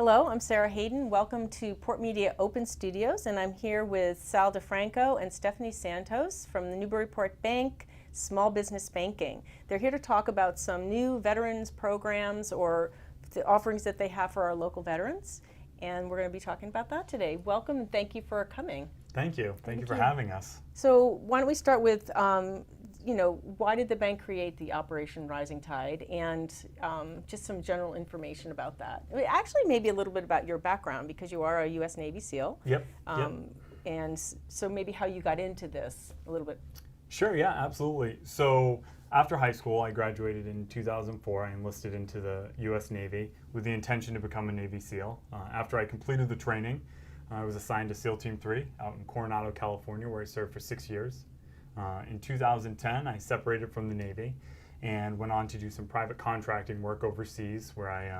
Hello, I'm Sarah Hayden. Welcome to PortMedia Open Studios, and I'm here with Sal DeFranco and Stephanie Santos from the Newburyport Bank Small Business Banking. They're here to talk about some new veterans programs or the offerings that they have for our local veterans, and we're going to be talking about that today. Welcome and thank you for coming. Thank you. Thank you for having us. So why don't we start with why did the bank create the Operation Rising Tide, and just some general information about that. Actually, maybe a little bit about your background, because you are a U.S. Navy SEAL. Yep. And so maybe how you got into this a little bit. Sure, yeah, absolutely. So after high school, I graduated in 2004. I enlisted into the U.S. Navy with the intention to become a Navy SEAL. After I completed the training, I was assigned to SEAL Team 3 out in Coronado, California, where I served for 6 years. In 2010, I separated from the Navy and went on to do some private contracting work overseas, where I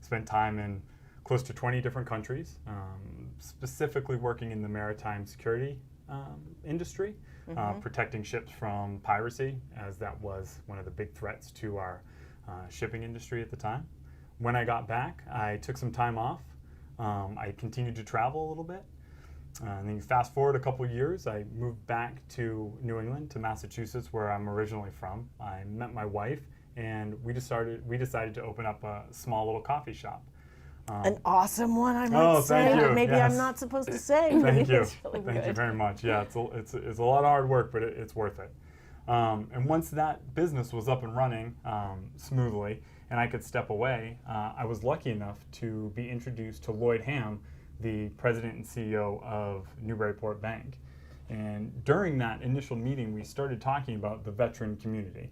spent time in close to 20 different countries, specifically working in the maritime security industry, protecting ships from piracy, as that was one of the big threats to our shipping industry at the time. When I got back, I took some time off. I continued to travel a little bit. And then you fast forward a couple years, I moved back to New England, to Massachusetts, where I'm originally from. I met my wife, and we decided to open up a small little coffee shop. An awesome one, I might say. Thank you. Maybe yes. I'm not supposed to say. Thank you. It's really Thank good. you very much. Yeah, it's a lot of hard work, but it's worth it. And once that business was up and running smoothly, and I could step away, I was lucky enough to be introduced to Lloyd Hamm, the president and CEO of Newburyport Bank. And during that initial meeting, we started talking about the veteran community.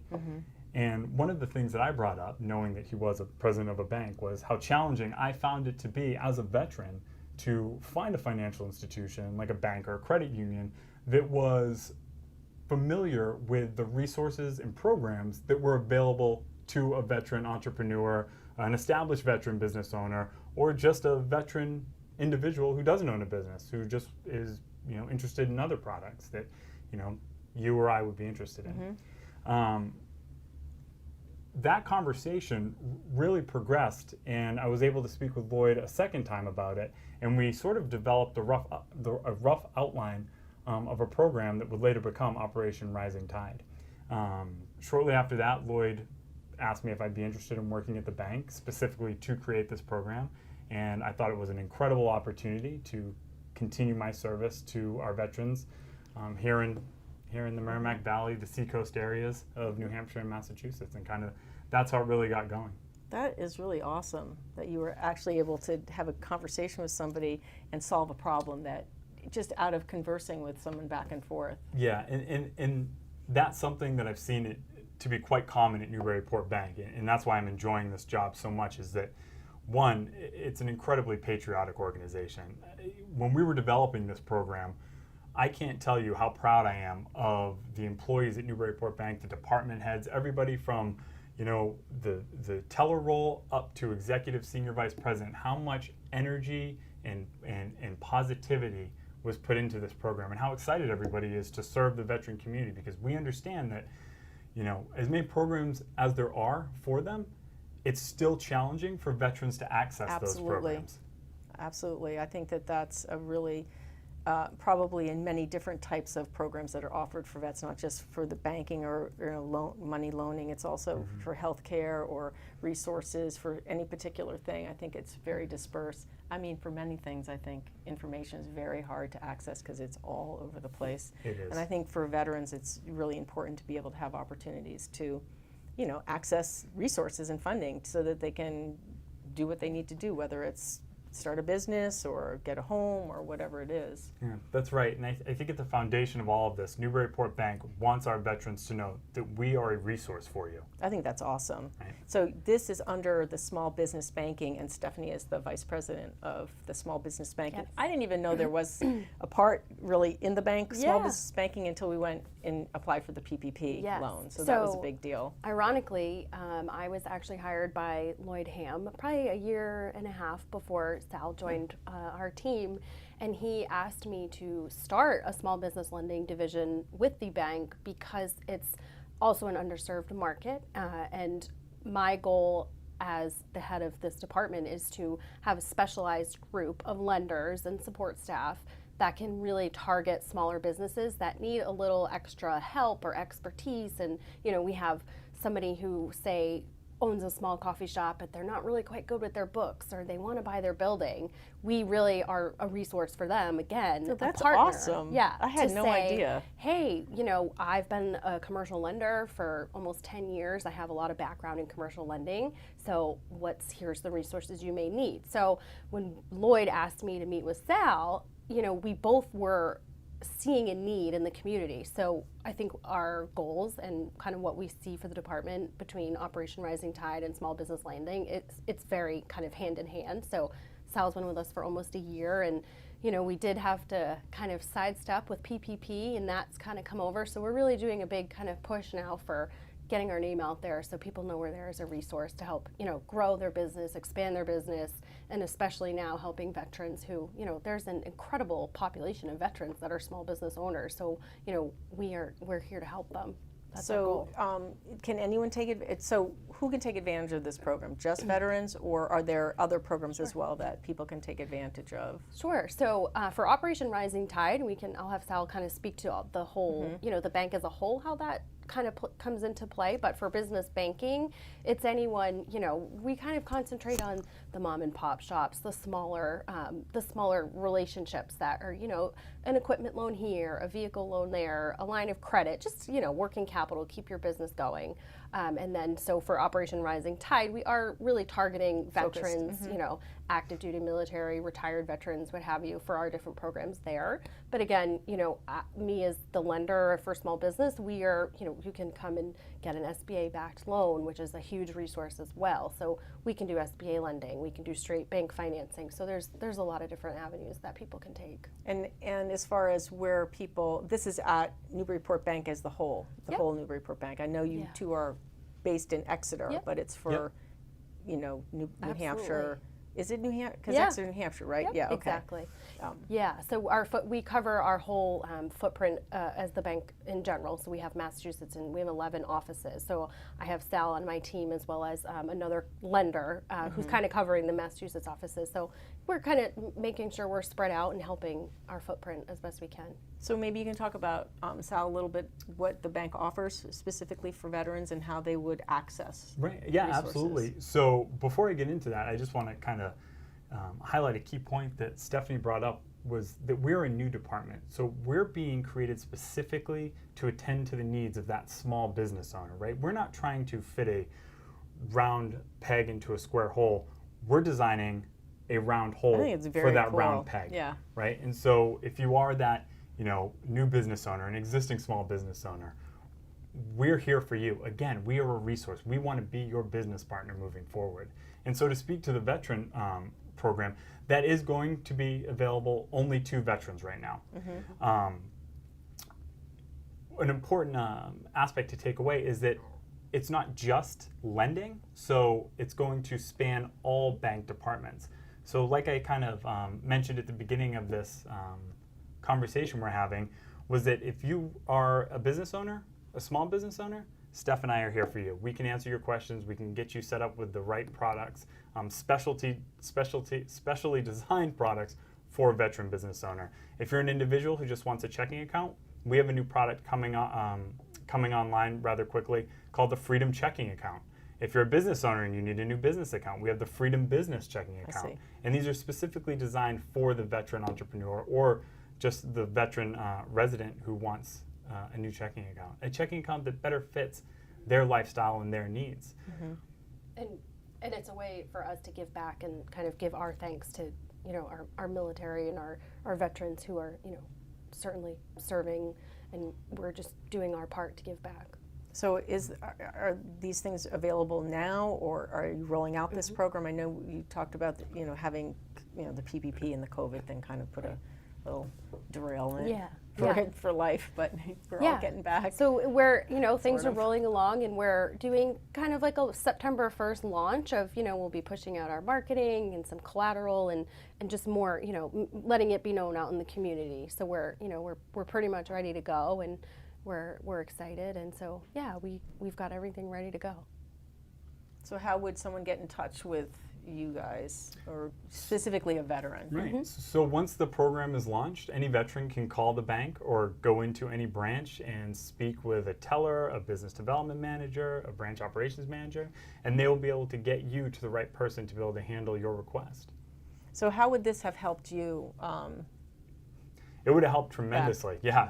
And one of the things that I brought up, knowing that he was a president of a bank, was how challenging I found it to be as a veteran to find a financial institution like a bank or a credit union that was familiar with the resources and programs that were available to a veteran entrepreneur, an established veteran business owner, or just a veteran individual who doesn't own a business, who just is interested in other products that you or I would be interested in. That conversation really progressed, and I was able to speak with Lloyd a second time about it, and we sort of developed a rough outline of a program that would later become Operation Rising Tide. Shortly after that, Lloyd asked me if I'd be interested in working at the bank, specifically to create this program. And I thought it was an incredible opportunity to continue my service to our veterans here in the Merrimack Valley, the seacoast areas of New Hampshire and Massachusetts, and kind of that's how it really got going. That is really awesome that you were actually able to have a conversation with somebody and solve a problem that just out of conversing with someone back and forth. Yeah, and that's something that I've seen it to be quite common at Newburyport Bank, and that's why I'm enjoying this job so much, is that one, it's an incredibly patriotic organization. When we were developing this program, I can't tell you how proud I am of the employees at Newburyport Bank, the department heads, everybody from the teller role up to executive senior vice president, how much energy and positivity was put into this program, and how excited everybody is to serve the veteran community, because we understand that as many programs as there are for them, it's still challenging for veterans to access those programs. Absolutely. I think that that's a really, probably in many different types of programs that are offered for vets, not just for the banking or money loaning. It's also for healthcare or resources for any particular thing. I think it's very dispersed. I mean, for many things, I think information is very hard to access because it's all over the place. It is. And I think for veterans, it's really important to be able to have opportunities to access resources and funding so that they can do what they need to do, whether it's start a business or get a home or whatever it is. Yeah, that's right. And I think at the foundation of all of this, Newburyport Bank wants our veterans to know that we are a resource for you. I think that's awesome. Right. So this is under the small business banking, and Stephanie is the vice president of the small business banking. Yes. I didn't even know there was a part really in the bank, small business banking, until we went and applied for the PPP loan. So that was a big deal. Ironically, I was actually hired by Lloyd Hamm probably a year and a half before Sal joined our team, and he asked me to start a small business lending division with the bank because it's also an underserved market, and my goal as the head of this department is to have a specialized group of lenders and support staff that can really target smaller businesses that need a little extra help or expertise. And, we have somebody who, say, owns a small coffee shop, but they're not really quite good with their books, or they want to buy their building. We really are a resource for them. Again, So that's a partner. awesome. Yeah, I had to no say, idea. Hey, I've been a commercial lender for almost 10 years. I have a lot of background in commercial lending. So here's the resources you may need. So when Lloyd asked me to meet with Sal, we both were seeing a need in the community. So I think our goals and kind of what we see for the department between Operation Rising Tide and small business lending, it's very kind of hand in hand. So Sal's been with us for almost a year, and we did have to kind of sidestep with PPP, and that's kind of come over. So we're really doing a big kind of push now for getting our name out there so people know we're there as a resource to help, grow their business, expand their business, and especially now helping veterans who, there's an incredible population of veterans that are small business owners. So, we're here to help them. That's our goal. Can anyone take it? So who can take advantage of this program? Just veterans, or are there other programs as well that people can take advantage of? Sure. So for Operation Rising Tide, I'll have Sal kind of speak to the whole, the bank as a whole, how that kind of comes into play. But for business banking, it's anyone, we kind of concentrate on the mom and pop shops, the smaller relationships that are, an equipment loan here, a vehicle loan there, a line of credit, just, working capital, keep your business going. And then so for Operation Rising Tide, we are really targeting veterans, active duty military, retired veterans, what have you, for our different programs there. But again, me as the lender for small business, we are, you can come and get an SBA backed loan, which is a huge resource as well. So we can do SBA lending, we can do straight bank financing. So there's a lot of different avenues that people can take. And as far as where people, this is at Newburyport Bank as the whole, whole Newburyport Bank. I know you two are based in Exeter, but it's for, New Hampshire. Is it New Hampshire? Because Exeter, New Hampshire, right? Yep, yeah, okay. Exactly. So we cover our whole footprint as the bank in general. So we have Massachusetts, and we have 11 offices. So I have Sal on my team, as well as another lender who's kind of covering the Massachusetts offices. So we're kind of making sure we're spread out and helping our footprint as best we can. So maybe you can talk about, Sal, a little bit what the bank offers specifically for veterans and how they would access resources. Absolutely. So before I get into that, I just want to kind of highlight a key point that Stephanie brought up, was that we're a new department. So we're being created specifically to attend to the needs of that small business owner, right? We're not trying to fit a round peg into a square hole. We're designing a round hole for that round peg, right? And so if you are that, new business owner, an existing small business owner, we're here for you. Again, we are a resource. We want to be your business partner moving forward. And so to speak to the veteran program, that is going to be available only to veterans right now. An important aspect to take away is that it's not just lending, so it's going to span all bank departments. So like I kind of mentioned at the beginning of this conversation we're having, was that if you are a business owner, a small business owner, Steph and I are here for you. We can answer your questions. We can get you set up with the right products, specially designed products for a veteran business owner. If you're an individual who just wants a checking account, we have a new product coming online rather quickly called the Freedom Checking Account. If you're a business owner and you need a new business account, we have the Freedom Business Checking Account. And these are specifically designed for the veteran entrepreneur or just the veteran resident who wants a new checking account. A checking account that better fits their lifestyle and their needs. And it's a way for us to give back and kind of give our thanks to, our military and our veterans who are, certainly serving, and we're just doing our part to give back. So are these things available now, or are you rolling out this program? I know you talked about having the PPP and the COVID thing kind of put a little derail in it for life, but we're all getting back. So we're things are rolling along, and we're doing kind of like a September 1st launch of we'll be pushing out our marketing and some collateral and just more letting it be known out in the community. So we're pretty much ready to go, and we're excited, and so we've got everything ready to go. So how would someone get in touch with you guys, or specifically a veteran? Right. So once the program is launched, any veteran can call the bank or go into any branch and speak with a teller, a business development manager, a branch operations manager, and they will be able to get you to the right person to be able to handle your request. So how would this have helped you? It would have helped tremendously. Yeah,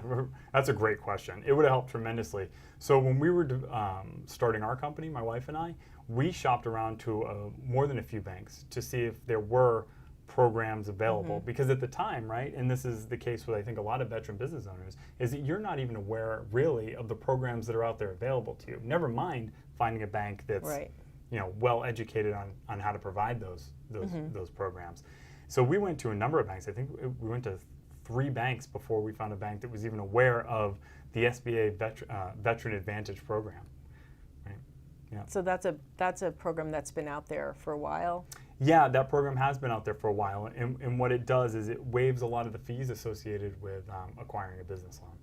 that's a great question. It would have helped tremendously. So when we were starting our company, my wife and I, we shopped around to more than a few banks to see if there were programs available. Because at the time, right, and this is the case with I think a lot of veteran business owners, is that you're not even aware really of the programs that are out there available to you. Never mind finding a bank that's well educated on how to provide those programs. So we went to a number of banks. I think we went to 3 banks before we found a bank that was even aware of the SBA Veteran Advantage program. Right? Yeah. So that's a program that's been out there for a while. Yeah, that program has been out there for a while, and what it does is it waives a lot of the fees associated with acquiring a business loan.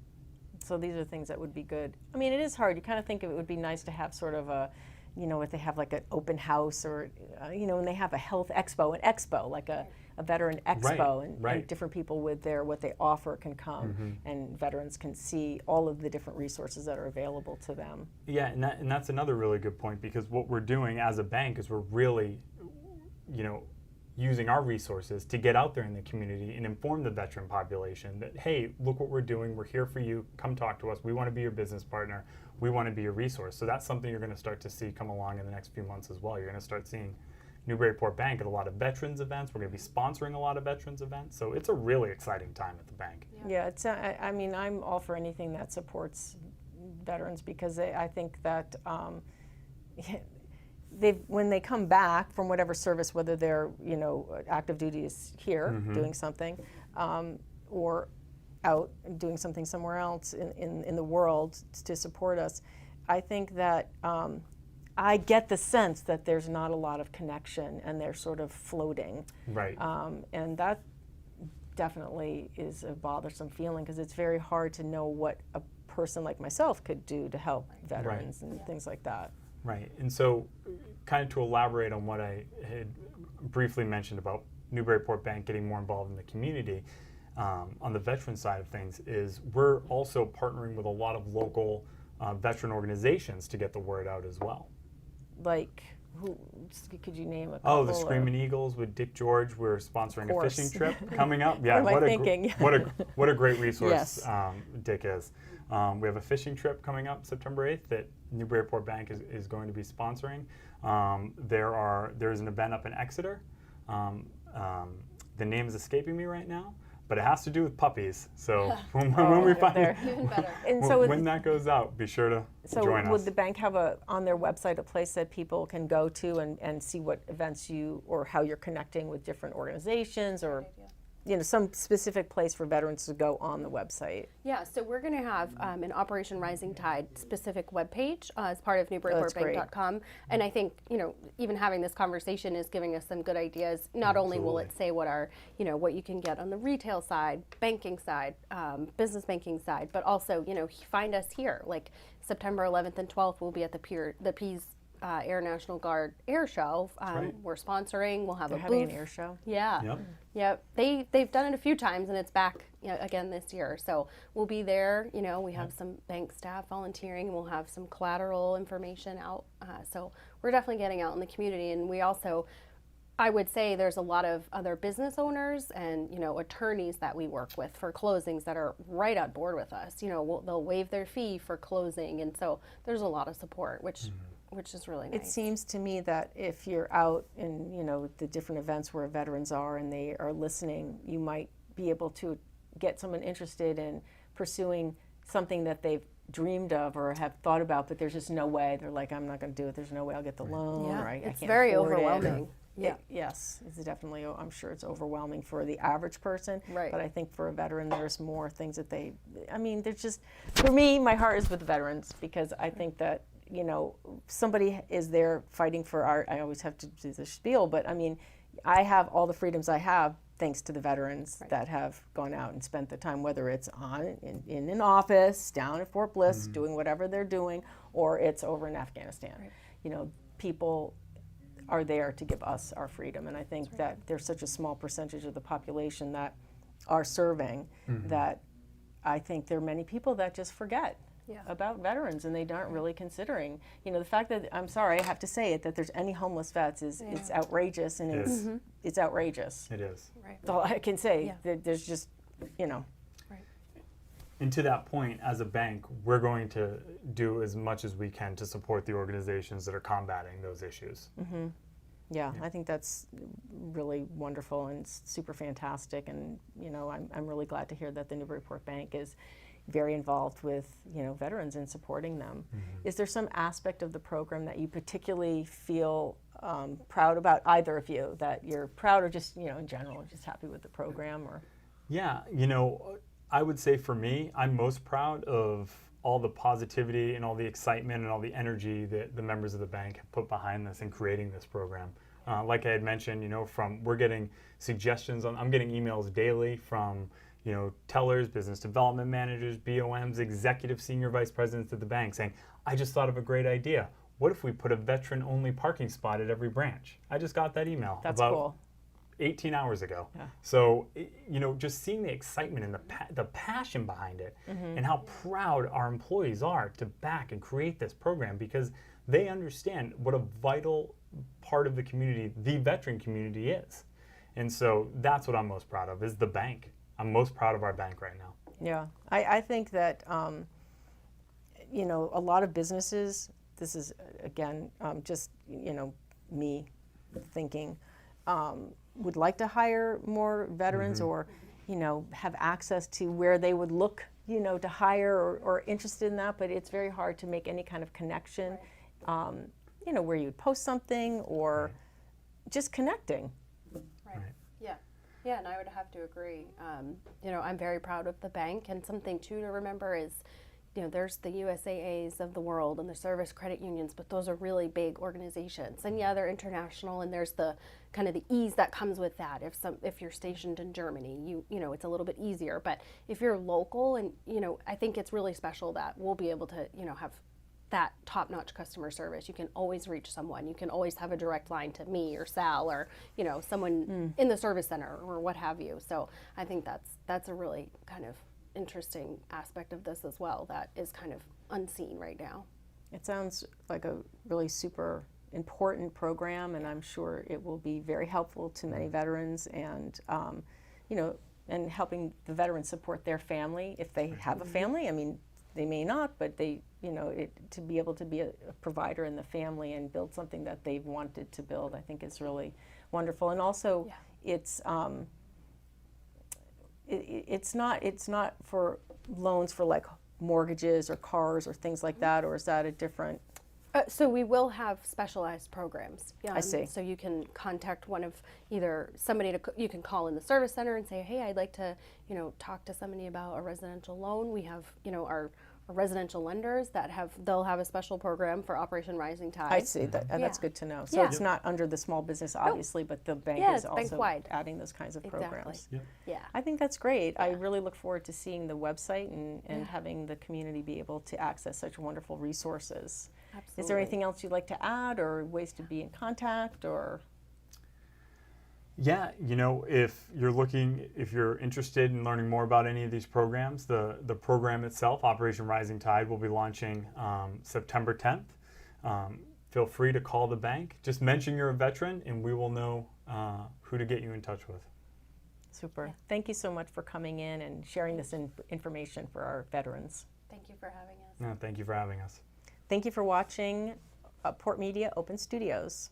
So these are things that would be good. I mean, it is hard. You kind of think it would be nice to have sort of a, if they have like an open house, or, when they have a health expo, like a veteran expo, and different people with what they offer can come, and veterans can see all of the different resources that are available to them. Yeah, and that's another really good point, because what we're doing as a bank is we're really, using our resources to get out there in the community and inform the veteran population that, hey, look what we're doing. We're here for you. Come talk to us. We want to be your business partner. We want to be your resource. So that's something you're going to start to see come along in the next few months as well. You're going to start seeing Newburyport Bank at a lot of veterans events. We're going to be sponsoring a lot of veterans events. So it's a really exciting time at the bank. Yeah, it's. I mean, I'm all for anything that supports veterans, because I think that when they come back from whatever service, whether they're active duty is here doing something, or out doing something somewhere else in the world to support us, I think that I get the sense that there's not a lot of connection, and they're sort of floating. Right. And that definitely is a bothersome feeling, because it's very hard to know what a person like myself could do to help veterans and things like that. Right. And so kind of to elaborate on what I had briefly mentioned about Newburyport Bank getting more involved in the community, on the veteran side of things, is we're also partnering with a lot of local veteran organizations to get the word out as well. Like, who could you name a couple? Oh, the Screaming Eagles with Dick George. We're sponsoring a fishing trip coming up. Yeah, what am I thinking? What a great resource Yes. Dick is. We have a fishing trip coming up September 8th that Newburyport Bank is going to be sponsoring. There's an event up in Exeter. The name is escaping me right now, but it has to do with puppies. So when we find Even better. And so when that goes out, be sure to join us. Would the bank have on their website a place that people can go to and see what events or how you're connecting with different organizations, or some specific place for veterans to go on the website? Yeah, so we're going to have an Operation Rising Tide specific webpage as part of NewburyportBank.com. And I think, even having this conversation is giving us some good ideas. Not only will it say what what you can get on the retail side, banking side, business banking side, but also, find us here. Like September 11th and 12th, we'll be at the Pease Air National Guard Air Show. We're sponsoring. We'll have They're a having booth. an air show. Yeah. Yep. They've done it a few times, and it's back again this year. So we'll be there. We have some bank staff volunteering. We'll have some collateral information out. So we're definitely getting out in the community, and we also, I would say, there's a lot of other business owners and attorneys that we work with for closings that are right on board with us. They'll waive their fee for closing, and so there's a lot of support, which is really nice. It seems to me that if you're out in the different events where veterans are and they are listening, you might be able to get someone interested in pursuing something that they've dreamed of or have thought about, but there's just no way. They're like, I'm not going to do it. There's no way I'll get the loan. Yeah, or I it's can't very afford overwhelming. It. Yes, it's definitely. I'm sure it's overwhelming for the average person. Right. But I think for a veteran, there's more things that there's just, for me, my heart is with the veterans, because I think that somebody is there fighting for I always have to do the spiel, but I have all the freedoms I have thanks to the veterans that have gone out and spent the time, whether it's in an office, down at Fort Bliss, doing whatever they're doing, or it's over in Afghanistan. people are there to give us our freedom. And I think that there's such a small percentage of the population that are serving that I think there are many people that just forget about veterans, and they aren't really considering. You know, the fact that, I'm sorry, I have to say it, that there's any homeless vets is it's outrageous, and it's outrageous. It is. Right. That's all I can say. There's just, you know. And to that point, as a bank, we're going to do as much as we can to support the organizations that are combating those issues. Yeah, I think that's really wonderful and super fantastic. And, you know, I'm really glad to hear that the Newburyport Bank is very involved with, you know, veterans and supporting them. Is there some aspect of the program that you particularly feel proud about, either of you, that you're proud, or just, you know, in general, just happy with the program? Or Yeah, you know, I would say for me, I'm most proud of all the positivity and all the excitement and all the energy that the members of the bank have put behind this and creating this program. Like I had mentioned, you know, we're getting suggestions I'm getting emails daily from, you know, tellers, business development managers, BOMs, executive senior vice presidents at the bank saying, I just thought of a great idea. What if we put a veteran-only parking spot at every branch? I just got that email. That's about cool. 18 hours ago. So, you know, just seeing the excitement and the passion behind it, and how proud our employees are to back and create this program, because they understand what a vital part of the community the veteran community is. And so that's what I'm most proud of, is the bank. I'm most proud of our bank right now. Yeah, I think that, you know, a lot of businesses, this is, again, just, you know, me thinking, would like to hire more veterans, or, you know, have access to where they would look, you know, to hire, or interested in that, but it's very hard to make any kind of connection, you know, where you'd post something, or just connecting. Yeah, and I would have to agree. You know, I'm very proud of the bank, and something too to remember is, you know, there's the USAAs of the world and the service credit unions, but those are really big organizations. And yeah, they're international, and there's the kind of the ease that comes with that. If you're stationed in Germany, you know, it's a little bit easier. But if you're local, and, you know, I think it's really special that we'll be able to, you know, have that top-notch customer service. You can always reach someone. You can always have a direct line to me or Sal, or, you know, someone in the service center, or what have you. So I think that's a really kind of interesting aspect of this as well, that is kind of unseen right now. It sounds like a really super important program, and I'm sure it will be very helpful to many veterans, and you know, and helping the veterans support their family if they have a family. I mean, they may not, but they, you know, to be able to be a provider in the family and build something that they've wanted to build, I think is really wonderful. And also, it's not for loans for like mortgages or cars or things like that, or is that a different? So we will have specialized programs. I see. So you can contact one of either somebody you can call in the service center and say, hey, I'd like to, you know, talk to somebody about a residential loan. We have, you know, our residential lenders that they'll have a special program for Operation Rising Tide. I see that. That's good to know. So it's not under the small business, obviously, but the bank is also bank-wide. adding those kinds of programs. Yeah. I think that's great. I really look forward to seeing the website and having the community be able to access such wonderful resources. Absolutely. Is there anything else you'd like to add, or ways to be in contact, or? Yeah, you know, if you're interested in learning more about any of these programs, the program itself, Operation Rising Tide, will be launching September 10th. Feel free to call the bank. Just mention you're a veteran, and we will know who to get you in touch with. Super. Yeah. Thank you so much for coming in and sharing this information for our veterans. Thank you for having us. No, thank you for having us. Thank you for watching PortMedia Open Studios.